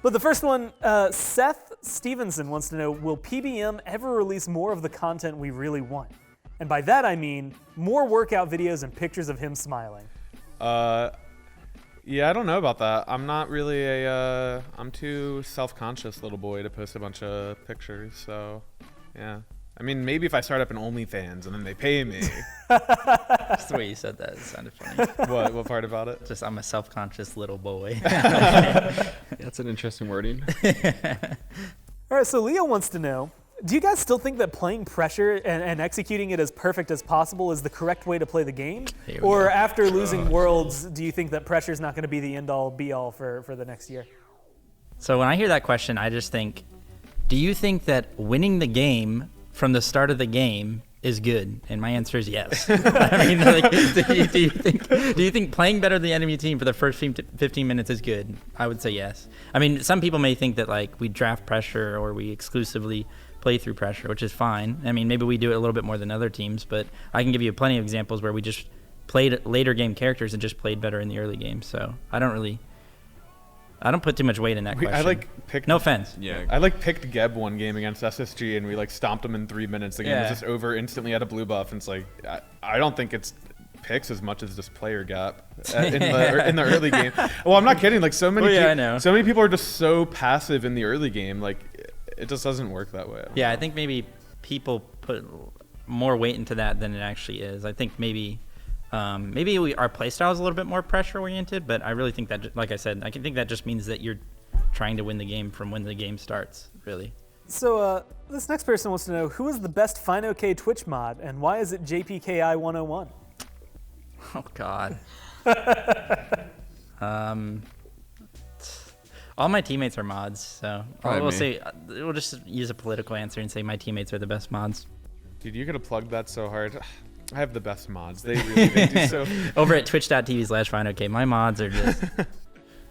But the first one, Seth Stevenson wants to know, will PBM ever release more of the content we really want? And by that I mean more workout videos and pictures of him smiling. Yeah, I don't know about that. I'm not really I'm too self-conscious little boy to post a bunch of pictures, so yeah. I mean, maybe if I start up an OnlyFans and then they pay me. Just the way you said that, it sounded funny. What part about it? Just, I'm a self-conscious little boy. That's an interesting wording. All right, so Leo wants to know, do you guys still think that playing pressure and executing it as perfect as possible is the correct way to play the game? Or after losing Worlds, do you think that pressure is not going to be the end-all, be-all for the next year? So when I hear that question, I just think, do you think that winning the game from the start of the game is good? And my answer is yes. I mean, like, do you think playing better than the enemy team for the first 15 minutes is good? I would say yes. I mean, some people may think that like we draft pressure or we exclusively play through pressure, which is fine. I mean, maybe we do it a little bit more than other teams, but I can give you plenty of examples where we just played later game characters and just played better in the early game. So I don't put too much weight in that question. No offense. Yeah. I picked Geb one game against SSG and we stomped him in 3 minutes. The game was just over instantly at a blue buff. And it's like, I don't think it's picks as much as just player gap in the early game. Well, I'm not kidding. Like so many people are just so passive in the early game. Like it just doesn't work that way. I think maybe people put more weight into that than it actually is. I think maybe our playstyle is a little bit more pressure oriented, but I really think that, like I said, I think that just means that you're trying to win the game from when the game starts, really. So this next person wants to know, who is the best FineOK Twitch mod, and why is it JPKI 101? Oh, God. All my teammates are mods, so we'll just use a political answer and say my teammates are the best mods. Dude, you could have plugged that so hard. I have the best mods. They do so. Over at twitch.tv/FineOK, my mods are just...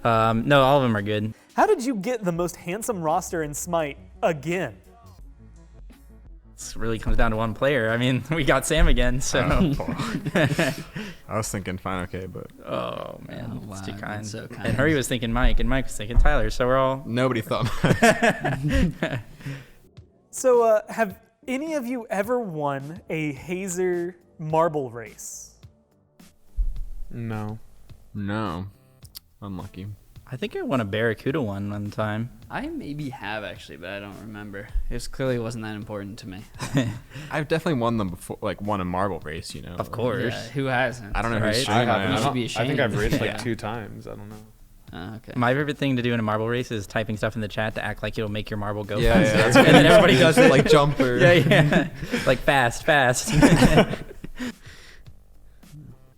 no, all of them are good. How did you get the most handsome roster in Smite again? It really comes down to one player. I mean, we got Sam again, so... I was thinking FineOK, but... Oh, man. It's too kind. So kind. And Hurry was thinking Mike, and Mike was thinking Tyler, so we're all... Nobody thought Mike. So, have any of you ever won a hazer marble race? No. Unlucky. I think I won a Barracuda one time. I maybe have actually, but I don't remember. It clearly wasn't that important to me. I've definitely won them before, won a marble race, you know. Of course. Yeah, who hasn't? I don't know who's I showing haven't. be ashamed. I think I've raced 2 times. I don't know. Okay. My favorite thing to do in a marble race is typing stuff in the chat to act like it'll make your marble go Yeah, fast. yeah. And then everybody does it like jumper. Yeah. Like fast.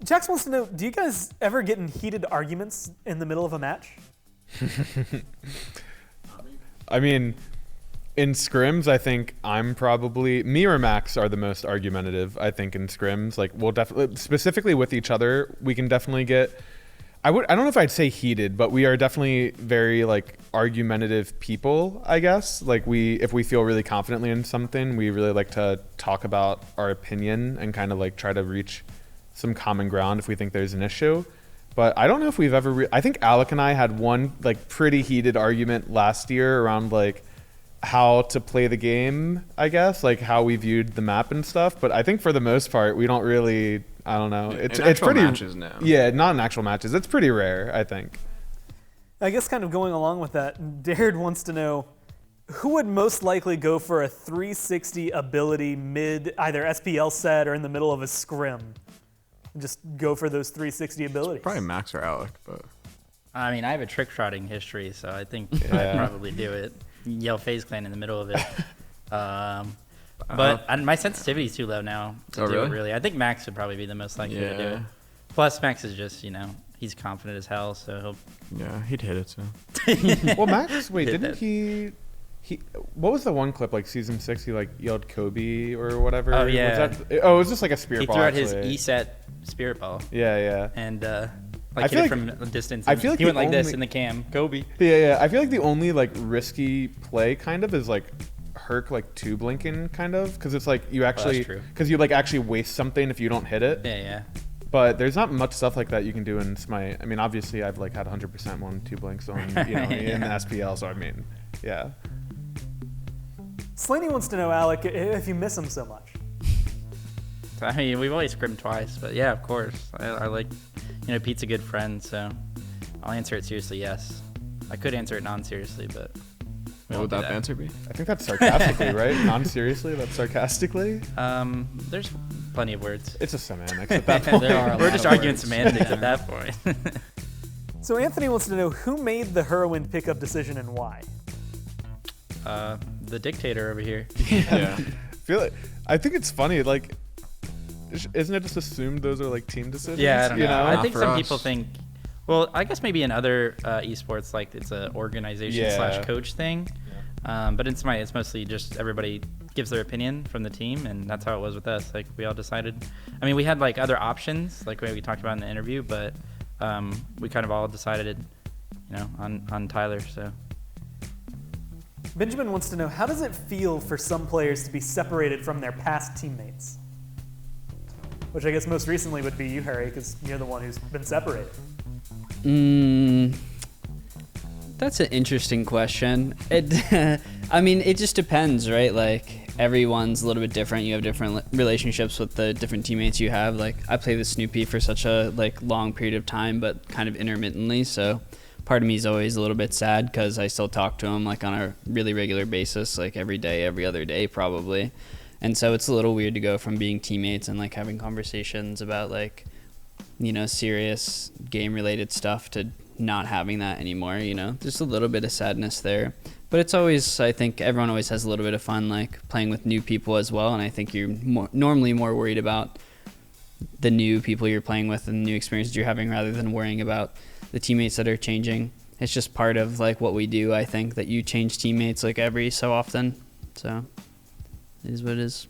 Jax wants to know, do you guys ever get in heated arguments in the middle of a match? I mean, in scrims, I think I'm probably... Me or Max are the most argumentative, I think, in scrims. Like, we'll definitely... Specifically with each other, we can definitely get... I don't know if I'd say heated, but we are definitely very, argumentative people, I guess. Like, if we feel really confidently in something, we really like to talk about our opinion and kind of, try to reach some common ground if we think there's an issue. But I don't know if we've ever... I think Alec and I had one, pretty heated argument last year around, how to play the game, I guess. How we viewed the map and stuff. But I think for the most part, we don't really... I don't know. It's pretty... matches now. Yeah, not in actual matches. It's pretty rare, I think. I guess kind of going along with that, Dared wants to know, who would most likely go for a 360 ability mid either SPL set or in the middle of a scrim? Just go for those 360 abilities. It's probably Max or Alec, but... I mean, I have a trick shotting history, so I think I'd probably do it. Yell FaZe Clan in the middle of it. But my sensitivity's too low now to do it, really. I think Max would probably be the most likely to do it. Plus, Max is just, he's confident as hell, so he'll... Yeah, he'd hit it, so... Well, Max, wait, didn't he... What was the one clip, season 6, he yelled Kobe or whatever? Oh, yeah. It was just a spirit ball. He threw out his E-set spirit ball. Yeah. And I hit it from a distance. I feel like he went like this in the cam. Kobe. Yeah. I feel like the only risky play kind of is Herc 2 blinking kind of, because it's you actually... Well, that's true. Because you actually waste something if you don't hit it. Yeah. But there's not much stuff like that you can do in SMITE. I mean, obviously, I've like had 100% 1-2 blanks on, in the SPL. So I mean, yeah. Slaney wants to know, Alec, if you miss him so much. I mean, we've always scrimmed twice, but yeah, of course. I like, Pete's a good friend, so I'll answer it seriously, yes. I could answer it non-seriously, but What would that answer be? I think that's sarcastically, right? Non-seriously, that's sarcastically. There's plenty of words. It's a semantics at that point. We're just arguing semantics at that point. So Anthony wants to know who made the Heroin pickup decision and why. The dictator over here. Yeah. I think it's funny. Like, isn't it just assumed those are like team decisions? Yeah, I don't know. I think For some us. people think. Well, I guess maybe in other esports, like it's an organization / coach thing. But in SMITE, it's mostly just everybody gives their opinion from the team, and that's how it was with us. Like we all decided. I mean, we had like other options, like we talked about in the interview, but we kind of all decided, on Tyler. So. Benjamin wants to know, how does it feel for some players to be separated from their past teammates? Which I guess most recently would be you, Harry, because you're the one who's been separated. That's an interesting question. It just depends, right? Like everyone's a little bit different. You have different relationships with the different teammates you have. Like I played with Snoopy for such a long period of time, but kind of intermittently. So part of me is always a little bit sad because I still talk to him like on a really regular basis, like every day, every other day probably. And so it's a little weird to go from being teammates and like having conversations about like, serious game related stuff to not having that anymore, There's a little bit of sadness there. But it's always, I think everyone always has a little bit of fun like playing with new people as well. And I think you're normally more worried about the new people you're playing with and the new experiences you're having rather than worrying about the teammates that are changing. It's just part of like what we do, I think, that you change teammates like every so often. So it is what it is.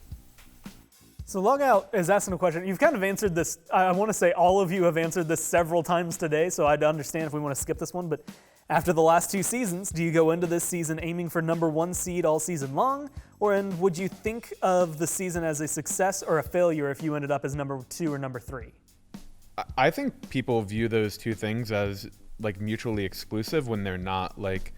So Logout is asking a question. You've kind of answered this. I want to say all of you have answered this several times today, so I'd understand if we want to skip this one. But after the last 2 seasons, do you go into this season aiming for number 1 seed all season long? Or would you think of the season as a success or a failure if you ended up as number 2 or number 3? I think people view those two things as like mutually exclusive when they're not. Like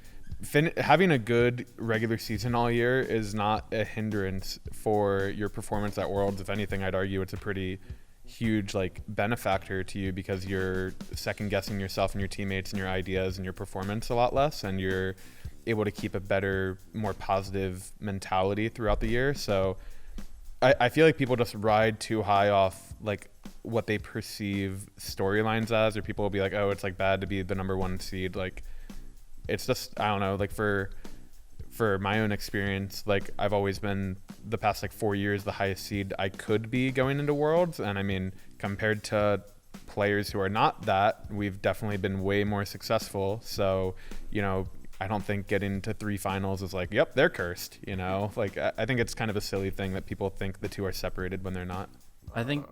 having a good regular season all year is not a hindrance for your performance at Worlds. If anything, I'd argue it's a pretty huge like benefactor to you because you're second guessing yourself and your teammates and your ideas and your performance a lot less, and you're able to keep a better, more positive mentality throughout the year. So I feel like people just ride too high off like what they perceive storylines as, or people will be like, oh, it's like bad to be the number 1 seed. Like it's just, I don't know, like for my own experience, like I've always been the past like 4 years the highest seed I could be going into Worlds. And I mean, compared to players who are not that, we've definitely been way more successful. So, I don't think getting to 3 finals is like, yep, they're cursed, Like I think it's kind of a silly thing that people think the two are separated when they're not. I think.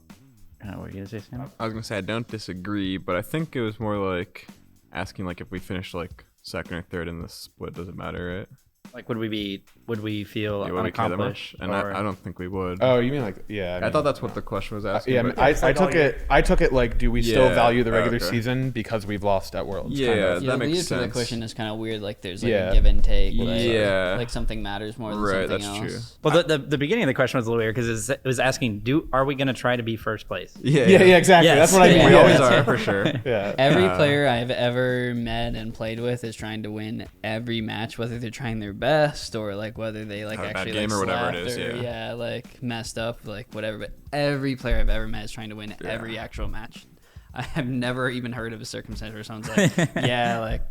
What were you gonna say, Sam? I was gonna say I don't disagree, but I think it was more like asking like if we finished like second or third in the split, does it matter, right? Like, would we feel Would we care that unaccomplished? much? And I don't think we would. Oh, you mean like, yeah. I thought that's what the question was asking. Yeah, but- I took it like, do we still Yeah, value the regular okay. season because we've lost at Worlds? Yeah, kind of. that the makes lead to the sense. question is kind of weird. Like there's like Yeah. a give and take. Like, Yeah. like something matters more than Right, something that's else. true. Well, the beginning of the question was a little weird because it was asking, are we going to try to be first place? Yeah, Yeah, exactly. Yes. That's what I mean. We Yeah. always Yeah. are for sure. Yeah. Every player I've ever met and played with is trying to win every match, whether they're trying their best or like whether they like Have a bad actually game like or whatever it slapped is, or, yeah. like messed up, like whatever. But every player I've ever met is trying to win Yeah. every actual match. I have never even heard of a circumstance where someone's like, yeah, like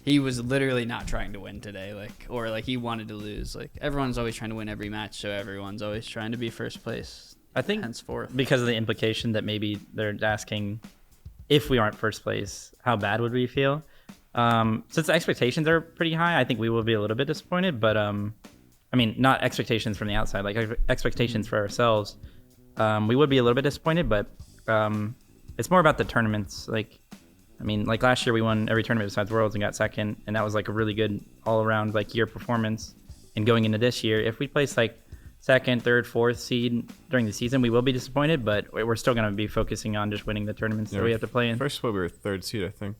he was literally not trying to win today, like, or like he wanted to lose. Like everyone's always trying to win every match, so everyone's always trying to be first place. I think Henceforth. because of the implication that maybe they're asking if we aren't first place, how bad would we feel? Since the expectations are pretty high, I think we will be a little bit disappointed, but I mean, not expectations from the outside, like expectations for ourselves. We would be a little bit disappointed, but it's more about the tournaments. Like, I mean, like last year we won every tournament besides Worlds and got second, and that was like a really good all around like year performance. And going into this year, if we place like second, third, fourth seed during the season, we will be disappointed, but we're still going to be focusing on just winning the tournaments that we have to play in. First split, we were third seed, I think,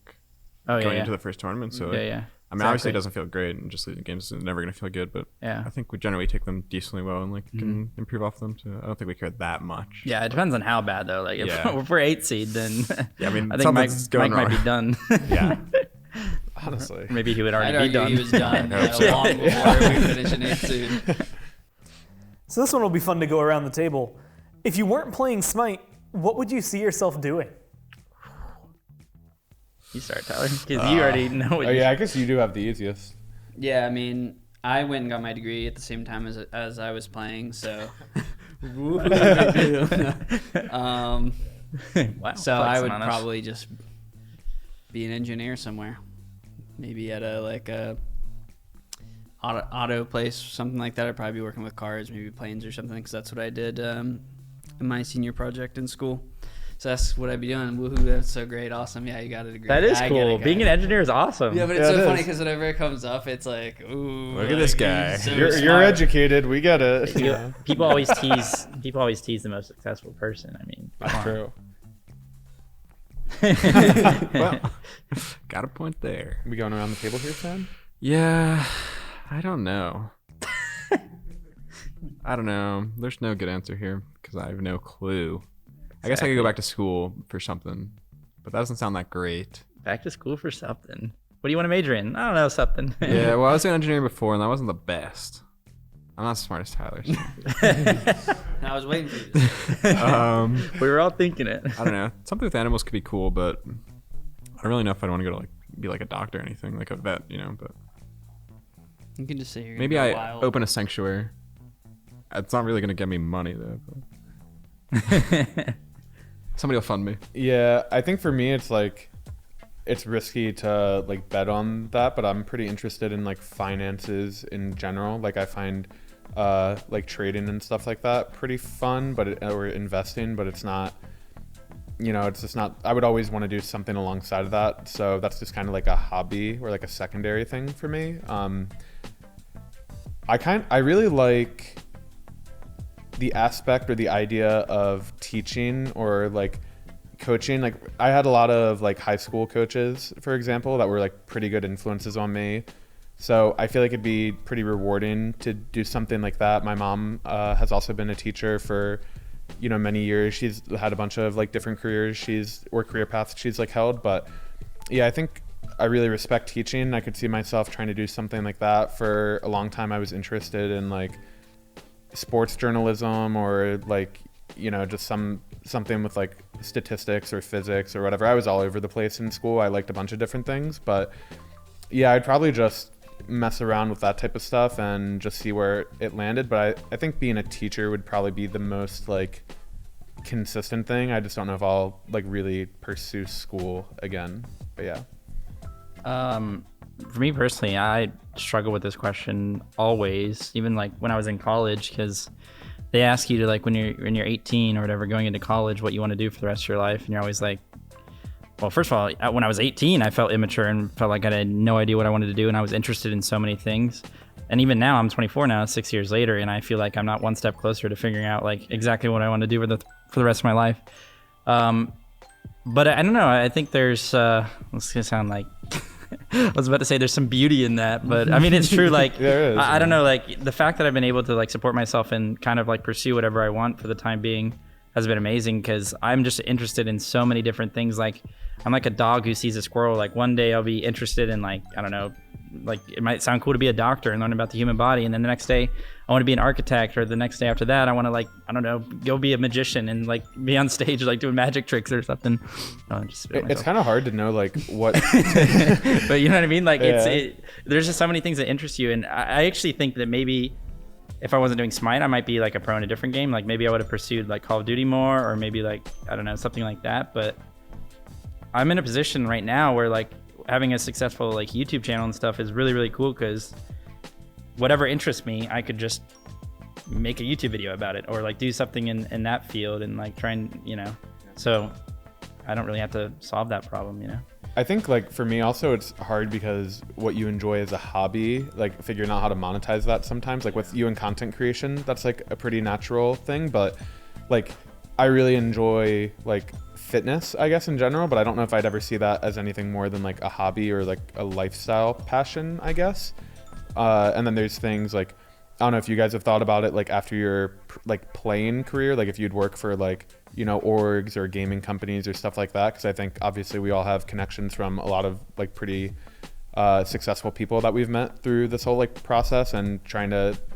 Oh, going yeah. into the first tournament. So Yeah. I mean, obviously it doesn't feel great, and just losing games is never going to feel good. But Yeah. I think we generally take them decently well and like can improve off them. So I don't think we care that much. Yeah, it depends on how bad though. Like if, Yeah. if we're 8th seed, then Yeah, I mean, I think Mike going might be wrong. done. Yeah. Honestly. Maybe he would I'd already be argue done. he was done I hope long before we finish in 8th seed. So this one will be fun to go around the table. If you weren't playing Smite, what would you see yourself doing? You start, Tyler, because you already know what Oh yeah, I guess you do have the easiest. Yeah, I mean, I went and got my degree at the same time as I was playing, so. Wow. So I would flexing on us. probably just be an engineer somewhere, maybe at a auto place, something like that. I'd probably be working with cars, maybe planes or something, because that's what I did in my senior project in school. So that's what I'd be doing. Woohoo! That's so great, awesome. Yeah, you got a degree. That is I get cool. it, Being an guys. engineer is awesome. Yeah, but it's Yeah, so it funny is. because whenever it comes up, it's like, ooh, Look at this guy. he's so You're smart. educated. We get it. Yeah. People always tease. People always tease the most successful person. I mean, come on. True. Well, got a point there. We going around the table here, Sam? Yeah, I don't know. I don't know. There's no good answer here because I have no clue. I guess I could go back to school for something, but that doesn't sound that great. Back to school for something. What do you want to major in? I don't know, something. Yeah, well, I was doing engineering before, and that wasn't the best. I'm not as smart as Tyler. So. I was waiting for you. We were all thinking it. I don't know. Something with animals could be cool, but I don't really know if I want to go to like be like a doctor or anything, like a vet, you know. But You can just say you're maybe gonna I go wild. open a sanctuary. It's not really gonna get me money though. But somebody will fund me. Yeah, I think for me it's like it's risky to like bet on that, but I'm pretty interested in like finances in general. Like I find like trading and stuff like that pretty fun, but or investing, but it's not, you know, it's just not. I would always want to do something alongside of that, so that's just kind of like a hobby or like a secondary thing for me. I really like the aspect or the idea of teaching or like coaching. Like I had a lot of like high school coaches, for example, that were like pretty good influences on me. So I feel like it'd be pretty rewarding to do something like that. My mom has also been a teacher for, you know, many years. She's had a bunch of like different careers or career paths she's like held. But yeah, I think I really respect teaching. I could see myself trying to do something like that. For a long time I was interested in like sports journalism or like, you know, just something with like statistics or physics or whatever. I was all over the place in school. I liked a bunch of different things, but yeah, I'd probably just mess around with that type of stuff and just see where it landed. But I think being a teacher would probably be the most like consistent thing. I just don't know if I'll like really pursue school again, but yeah. For me personally, I struggle with this question always, even like when I was in college, because they ask you to like when you're 18 or whatever, going into college, what you want to do for the rest of your life, and you're always like, well, first of all, when I was 18, I felt immature and felt like I had no idea what I wanted to do, and I was interested in so many things. And even now, I'm 24 now, 6 years later, and I feel like I'm not one step closer to figuring out like exactly what I want to do for the rest of my life. But I don't know. I think there's it's gonna sound like I was about to say there's some beauty in that, but I mean it's true. Like There is, I don't know. Like the fact that I've been able to like support myself and kind of like pursue whatever I want for the time being has been amazing, because I'm just interested in so many different things. Like I'm like a dog who sees a squirrel. Like one day I'll be interested in like, I don't know, like it might sound cool to be a doctor and learn about the human body, and then the next day I want to be an architect, or the next day after that I want to like, I don't know, go be a magician and like be on stage like doing magic tricks or something. It's kind of hard to know like what But you know what I mean? Like Yeah. there's just so many things that interest you, and I actually think that maybe if I wasn't doing Smite, I might be like a pro in a different game. Like maybe I would have pursued like Call of Duty more, or maybe like, I don't know, something like that. But I'm in a position right now where like having a successful like YouTube channel and stuff is really, really cool, because whatever interests me, I could just make a YouTube video about it, or like do something in that field and like try and, you know, so I don't really have to solve that problem, you know? I think like for me also it's hard because what you enjoy as a hobby, like figuring out how to monetize that sometimes, like with you and content creation, that's like a pretty natural thing. But like I really enjoy like fitness, I guess, in general, but I don't know if I'd ever see that as anything more than like a hobby or like a lifestyle passion, I guess. And then there's things like, I don't know if you guys have thought about it, like after your like playing career, like if you'd work for like, you know, orgs or gaming companies or stuff like that. Cause I think obviously we all have connections from a lot of like pretty successful people that we've met through this whole like process, and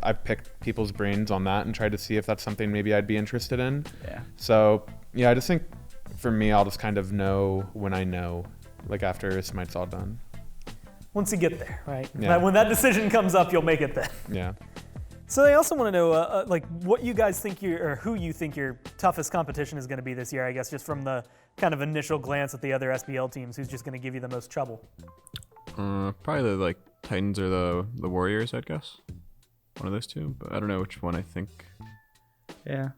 I've picked people's brains on that and tried to see if that's something maybe I'd be interested in. Yeah. So yeah, I just think for me, I'll just kind of know when I know, like after Smite's all done. Once you get there, right? Yeah. When that decision comes up, you'll make it then. Yeah. So I also want to know, like, what you guys think or who you think your toughest competition is going to be this year. I guess just from the kind of initial glance at the other SBL teams, who's just going to give you the most trouble? Probably the like Titans or the Warriors, I'd guess. One of those two, but I don't know which one. I think I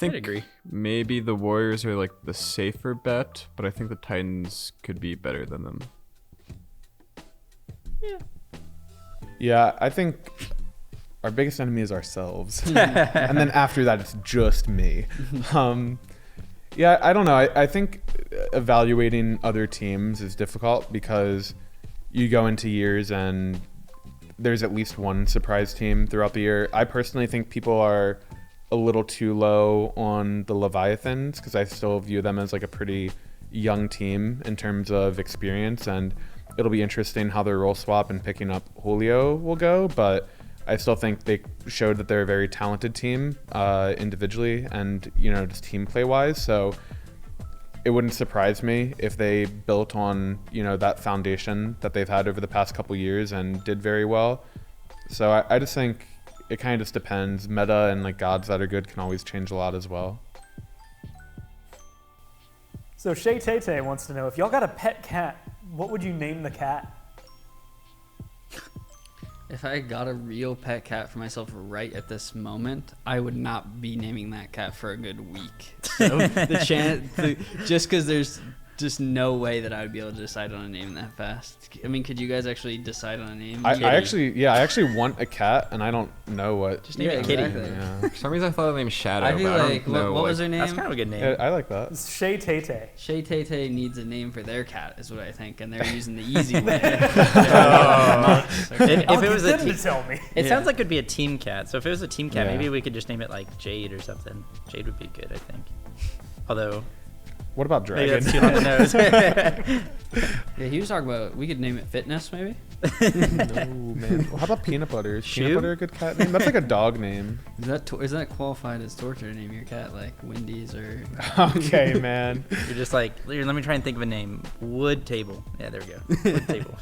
agree. maybe the Warriors are like the safer bet, but I think the Titans could be better than them. Yeah, I think our biggest enemy is ourselves. And then after that, it's just me. Yeah, I don't know. I think evaluating other teams is difficult because you go into years and there's at least one surprise team throughout the year. I personally think people are a little too low on the Leviathans because I still view them as like a pretty young team in terms of experience, and it'll be interesting how their role swap and picking up Julio will go, but I still think they showed that they're a very talented team individually and, you know, just team play wise. So it wouldn't surprise me if they built on, you know, that foundation that they've had over the past couple years and did very well. So I just think it kind of just depends. Meta and like gods that are good can always change a lot as well. So Shay Tay wants to know, if y'all got a pet cat, what would you name the cat? If I got a real pet cat for myself right at this moment, I would not be naming that cat for a good week. So just because there's just no way that I would be able to decide on a name that fast. I mean, could you guys actually decide on a name? I actually want a cat, and I don't know what. Just name it Kitty. Exactly. Yeah. For some reason I thought the name Shadow. I feel but I like, don't know, what was her name? That's kind of a good name. Yeah, I like that. It's Shay Tay. Shay Tay needs a name for their cat, is what I think, and they're using the easy way. If it was a to tell me. It sounds like it could be a team cat. So if it was a team cat, Yeah. maybe we could just name it like Jade or something. Jade would be good, I think. Although What about maybe Dragon? that's too on the nose. Yeah, he was talking about, we could name it Fitness, maybe? No, man. Well, how about Peanut Butter? Is Shoe? Peanut Butter a good cat name? That's like a dog name. Is that qualified as torture to name your cat, like Wendy's or... Okay, man. You're just like, here, let me try and think of a name. Wood table. Yeah, there we go. Wood table.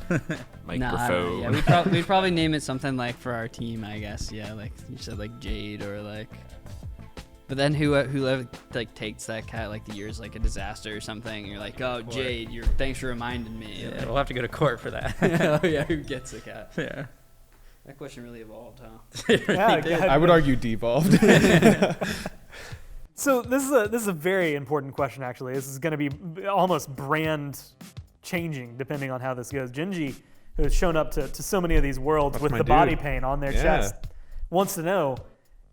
Microphone. Yeah, we'd probably name it something like for our team, I guess. Yeah, like you said, like Jade or like... But then whoever like takes that cat like the year's like a disaster or something, you're like, oh Jade, thanks for reminding me. Yeah, Like, we'll have to go to court for that. oh yeah, who gets the cat? Yeah. That question really evolved, huh? Yeah, I would argue devolved. So this is a very important question, actually. This is going to be almost brand changing depending on how this goes. Gingy, who has shown up to so many of these worlds That's with my the dude. body paint on their Yeah. chest, wants to know,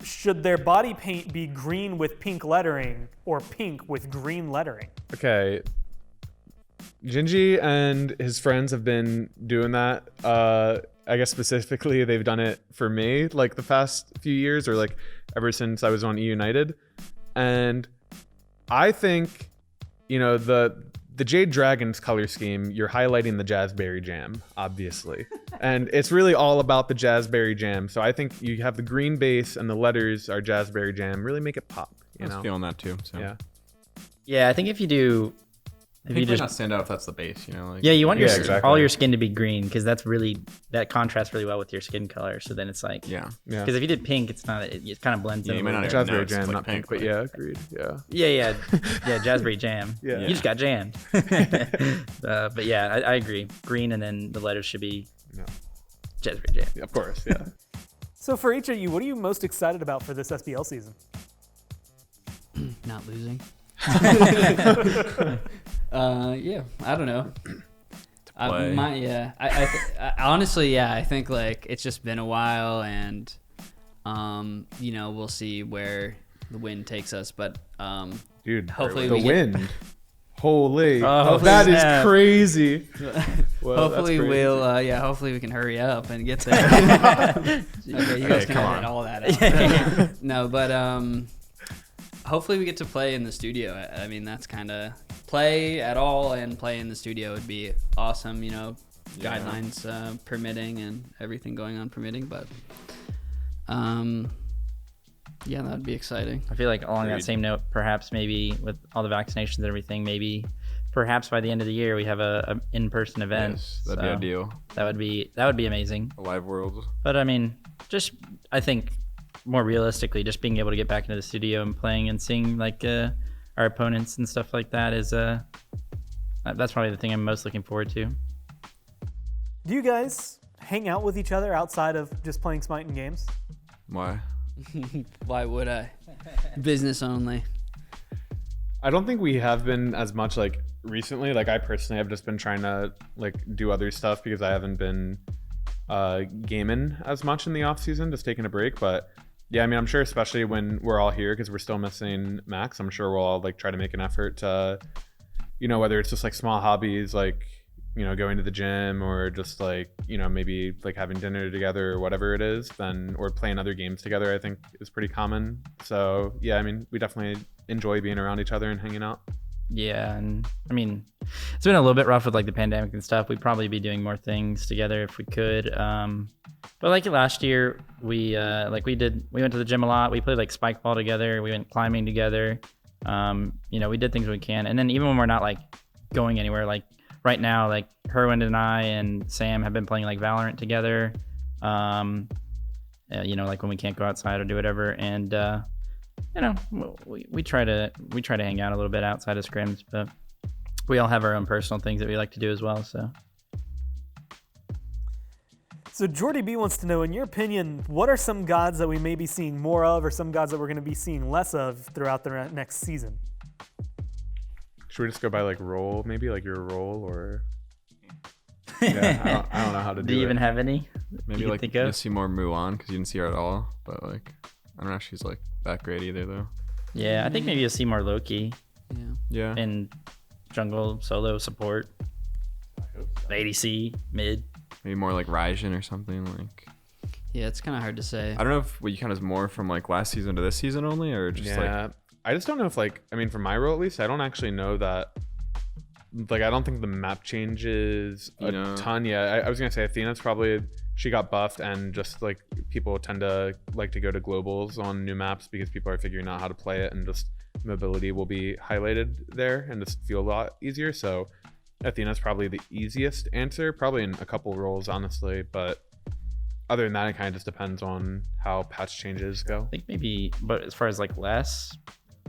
should their body paint be green with pink lettering or pink with green lettering? Okay. Gingy and his friends have been doing that. I guess specifically they've done it for me like the past few years, or like ever since I was on E United. And I think, you know, the Jade Dragons color scheme, you're highlighting the Jazzberry Jam, obviously. And it's really all about the Jazzberry Jam. So I think you have the green base and the letters are Jazzberry Jam. Really make it pop, you I was know? feeling that too. So. Yeah. Yeah, I think if you do, I if think you it might just not stand out if that's the base, you know? Like, yeah, you want Yeah, your exactly. all your skin to be green because that contrasts really well with your skin color. So then it's like Yeah. Yeah. because if you did pink, it's not it kind of blends Yeah, in. you a might little not bit. even know Jazzberry it's Jam, like not pink, but but- yeah, agreed. Yeah. Yeah, Jazzberry Jam. Yeah. You just got jammed. But yeah, I agree. Green and then the letters should be Yeah. Jazzberry Jam. Of course, yeah. So for each of you, what are you most excited about for this SBL season? Not losing. Yeah, I don't know. play. I honestly, I think like it's just been a while, and we'll see where the wind takes us. But Dude, hopefully the we get- wind. Holy, Oh, that snap. is crazy. Well, hopefully that's crazy. we'll hopefully we can hurry up and get there. Okay, you guys can come edit on. all that out. No, but hopefully we get to play in the studio. I mean, that's kind of play at all, and play in the studio would be awesome. Guidelines permitting and everything going on permitting, but yeah, that would be exciting. I feel like along that Agreed. same note, perhaps maybe with all the vaccinations and everything, maybe perhaps by the end of the year we have a in-person event. Yes, that'd be So ideal. That would be amazing. A live world. But I mean, I think more realistically, just being able to get back into the studio and playing and seeing like our opponents and stuff like that is that's probably the thing I'm most looking forward to. Do you guys hang out with each other outside of just playing Smite and games? Why? Why would I? Business only. I don't think we have been as much like recently. Like I personally have just been trying to like do other stuff because I haven't been gaming as much in the off season, just taking a break. But yeah, I mean, I'm sure especially when we're all here because we're still missing Max, I'm sure we'll all like try to make an effort to, whether it's just like small hobbies like going to the gym or just like maybe like having dinner together or whatever it is, then or playing other games together, I think is pretty common. So yeah, I mean, we definitely enjoy being around each other and hanging out. Yeah, and I mean, it's been a little bit rough with like the pandemic and stuff. We'd probably be doing more things together if we could. But like last year, we went to the gym a lot. We played like spike ball together. We went climbing together. We did things we can. And then even when we're not like going anywhere, like right now, like Heroin and I and Sam have been playing like Valorant together. Like when we can't go outside or do whatever. And we try to hang out a little bit outside of scrims, but we all have our own personal things that we like to do as well. So Jordy B wants to know, in your opinion, what are some gods that we may be seeing more of, or some gods that we're going to be seeing less of throughout the next season? Should we just go by like role, maybe like your role, or yeah, I don't know how to do Do you it. even have any? Maybe you can like think you'll of? see more Mulan because you didn't see her at all. But like, I don't know if she's like that great either though. Yeah, I think maybe you'll see more Loki Yeah. Yeah. in jungle solo support. ADC mid. Maybe more like Raijin or something. Like, Yeah, it's kind of hard to say. I don't know if what you count as more from like last season to this season only, or just Yeah, I just don't know if like, I mean, for my role at least, I don't actually know that. Like, I don't think the map changes a ton. Yeah, I was gonna say Athena's probably, she got buffed, and just like people tend to like to go to globals on new maps because people are figuring out how to play it, and just mobility will be highlighted there and just feel a lot easier. So Athena's probably the easiest answer, probably in a couple roles, honestly. But other than that, it kind of just depends on how patch changes go. I think maybe, but as far as like less,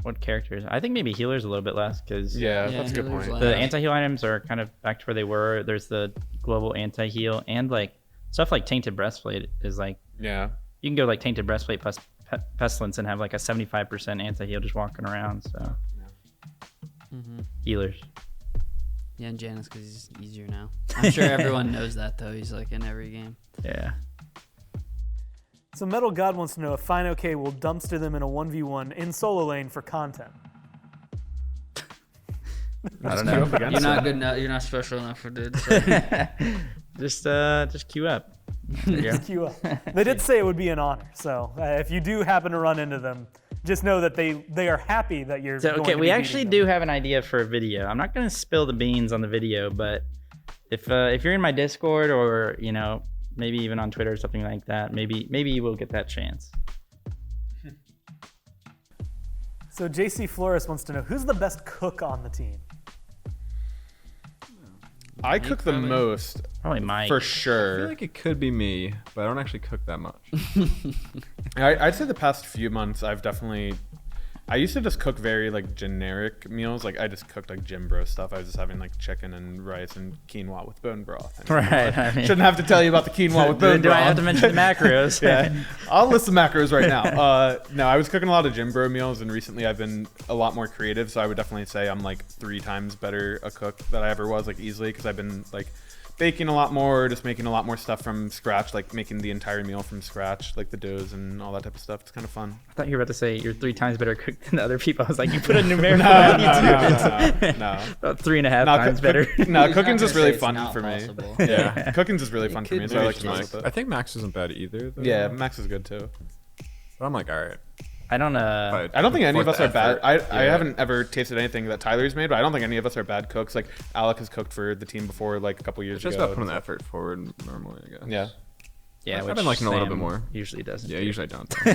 what characters? I think maybe healers a little bit less because Yeah, Yeah, that's a good healers point. less. the anti-heal items are kind of back to where they were. There's the global anti-heal, and like stuff like Tainted Breastplate is like, Yeah. you can go like Tainted Breastplate plus Pestilence and have like a 75% anti-heal just walking around. So healers. Yeah, and Janus because he's easier now. I'm sure everyone knows that though. He's like in every game. Yeah. So Metal God wants to know if Fine OK will dumpster them in a 1v1 in solo lane for content. I don't Queue know. up against You're not them. good enough. You're not special enough for dude. So. Just queue up. There you go. Queue up. They did say it would be an honor. So if you do happen to run into them, just know that they are happy that you're So, going okay, to we be actually beating them. do have an idea for a video. I'm not going to spill the beans on the video, but if you're in my Discord or maybe even on Twitter or something like that, maybe you will get that chance. So JC Flores wants to know, who's the best cook on the team? I cook the most, Probably Mike. for I feel sure. like it could be me, but I don't actually cook that much. I'd say the past few months, I've definitely I used to just cook very like generic meals. Like I just cooked like gym bro stuff. I was just having like chicken and rice and quinoa with bone broth. Right. I mean, Shouldn't have to tell you about the quinoa with bone do broth. I have to mention the macros? Yeah, I'll list the macros right now. No, I was cooking a lot of gym bro meals, and recently I've been a lot more creative. So I would definitely say I'm like 3 times better a cook than I ever was, like easily, because I've been like baking a lot more, just making a lot more stuff from scratch, like making the entire meal from scratch, like the doughs and all that type of stuff. It's kind of fun. I thought you were about to say you're 3 times better cook than the other people. I was like, you put a numerical value No. About 3.5 times better. No, He's cooking's not just gonna really say fun it's for not me. possible. Yeah, cooking's just really fun for me, could so I be like to mess Max. with I it. think Max isn't bad either. Though. Yeah, Max is good too. But I'm like, all right. I don't I don't think any of us are bad. I Yeah. haven't ever tasted anything that Tyler's made, but I don't think any of us are bad cooks. Like Alec has cooked for the team before, like a couple years It's just ago. about putting the effort forward normally, I guess. Yeah. Yeah, I've which been liking a little bit Sam more. Usually doesn't. Yeah, do. usually I don't for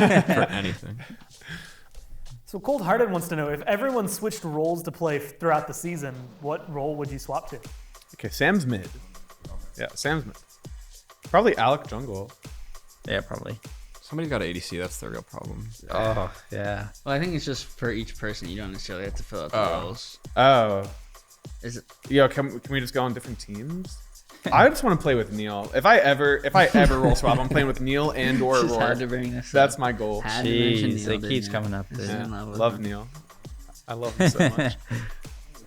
anything. So Cold Hearted wants to know, if everyone switched roles to play throughout the season, what role would you swap to? Okay, Sam's mid. Yeah, Sam's mid. Probably Alec jungle. Yeah, probably. Somebody's got ADC. That's the real problem. Oh, yeah. Well, I think it's just for each person. You don't necessarily have to fill out the roles. Oh. Is it? Yo, can we just go on different teams? I just want to play with Neil. If I ever roll swap, I'm playing with Neil and or Just had to Aurora. bring this That's up. my goal. Had to mention Jeez, Neil, it keeps didn't coming up. This Dude. is Yeah, in love with love him. Neil. I love him so much.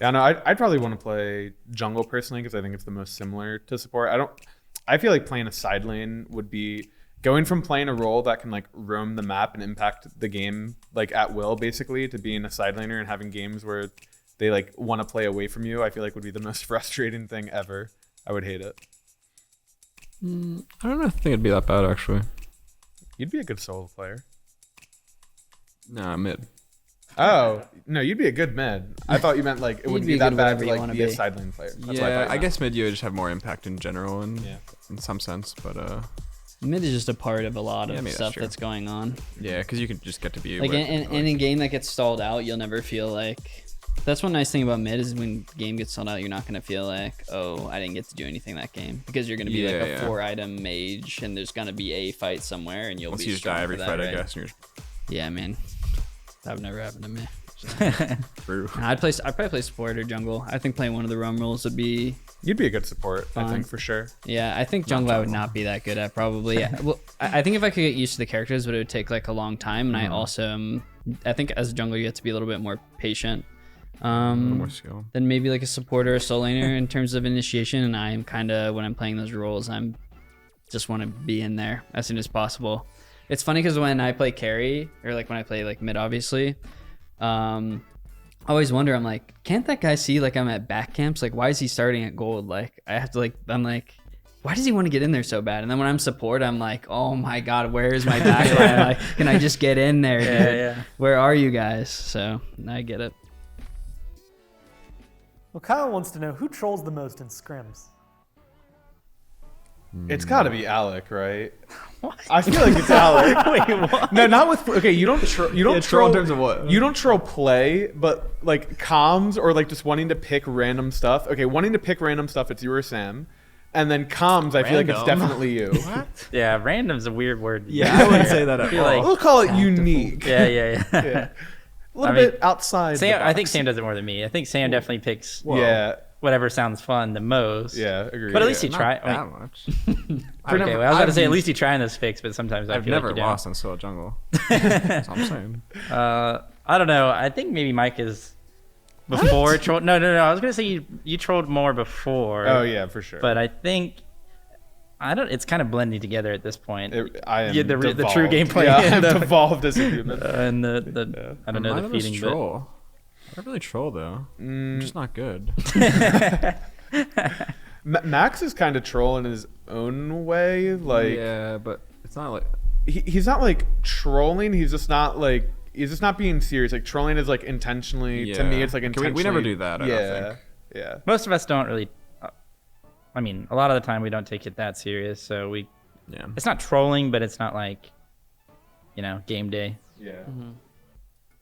Yeah, no, I'd probably want to play jungle personally because I think it's the most similar to support. I feel like playing a side lane would be going from playing a role that can like roam the map and impact the game like at will basically to being a side laner and having games where they like want to play away from you. I feel like would be the most frustrating thing ever. I would hate it. I don't think it'd be that bad actually. You'd be a good solo player. Nah, mid. Oh, no, you'd be a good mid. I thought you meant like it wouldn't be be that good bad whatever to you like wanna be a be. side lane player. That's what I Yeah, thought you I meant. guess mid you would just have more impact in general and Yeah. in some sense, but Mid is just a part of a lot of Yeah, I mean, that's stuff true. that's going on. yeah, because you can just get to be Like where- in a game that gets stalled out, you'll never feel like. That's one nice thing about mid is when the game gets stalled out, you're not gonna feel like, oh, I didn't get to do anything that game because you're gonna be like Yeah, a yeah. 4-item mage and there's gonna be a fight somewhere and you'll once be you just strong die for every that, fight, I right? guess. And Yeah, man, that would never happen to me. you're through. I'd probably play support or jungle. I think playing one of the roam roles would be. You'd be a good support, I Fun. think, for sure. Yeah, I think jungle I would not be that good at probably. Yeah, well, I think if I could get used to the characters, but it would take like a long time. And I also, I think as a jungler you have to be a little bit more patient. A little more skill. Than maybe like a supporter or soul laner in terms of initiation. And I'm kind of, when I'm playing those roles, I'm just want to be in there as soon as possible. It's funny because when I play carry or like when I play like mid, obviously, I always wonder, I'm like, can't that guy see like I'm at back camps? Like, why is he starting at gold? Like, I have to like, I'm like, why does he want to get in there so bad? And then when I'm support, I'm like, oh my God, where is my back line? Like, can I just get in there? Yeah, dude? yeah. Where are you guys? So I get it. Well, Kyle wants to know, who trolls the most in scrims? It's got to be Alec, right? What? I feel like it's Alec. Wait, what? No, not with. Okay, you don't. You don't troll in terms of what? You don't troll play, but like comms or like just wanting to pick random stuff. Okay, wanting to pick random stuff. It's you or Sam, and then comms. I feel like it's Random? definitely you. Yeah, random's a weird word. to Yeah, use. I wouldn't say that at feel all. like- We'll call it unique. Yeah, yeah. Yeah. A little I mean, bit outside. Sam, the I think box. Sam does it more than me. I think Sam definitely picks Yeah. whatever sounds fun the most. Yeah. Agree. But at least he Not tried. that much. Okay, well, I was about to say at least he trying those fix, but sometimes I I've feel never like you lost on solo jungle. That's all I'm saying. don't. I don't know. I think maybe Mike is before troll. No. I was gonna say you trolled more before. Oh yeah, for sure. But I think I don't. It's kind of blending together at this point. I am Yeah, the true devolved. gameplay Yeah, and I'm the- devolved as a human. And the I don't know Mine the was feeding, but troll. I don't really troll though. I'm just not good. Max is kind of troll in his own way. Like yeah, but it's not like he's not like trolling. He's just not like he's just not being serious. Like trolling is like intentionally. To me, Yeah. it's like Okay, intentionally. we never do that, I don't Yeah, think. yeah. most of us don't really. I mean, a lot of the time we don't take it that serious, so we. yeah. It's not trolling, but it's not like, game day. Yeah.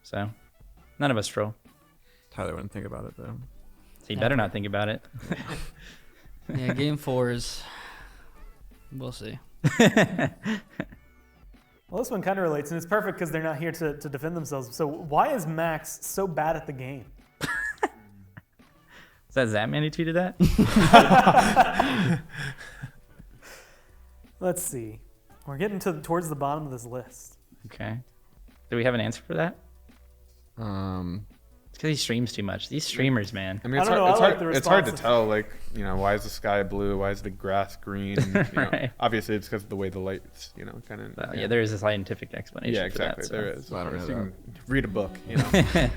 So, none of us troll. Tyler wouldn't think about it though. So you better not think about it. Yeah, game 4 is. We'll see. Well, this one kind of relates, and it's perfect because they're not here to defend themselves. So why is Max so bad at the game? Is that Zapman who tweeted that? Let's see. We're getting towards the bottom of this list. Okay. Do we have an answer for that? Um, It's because he streams too much. These streamers, man. I mean, it's I don't hard, know, I it's, like hard, the it's hard to responses. tell. Like, you know, why is the sky blue? Why is the grass green? You know, Right. obviously, it's because of the way the lights, you know, kind of. Yeah, there is a scientific explanation Yeah, for exactly. that. So. There is. I don't Of course. know You that. can read a book, you know.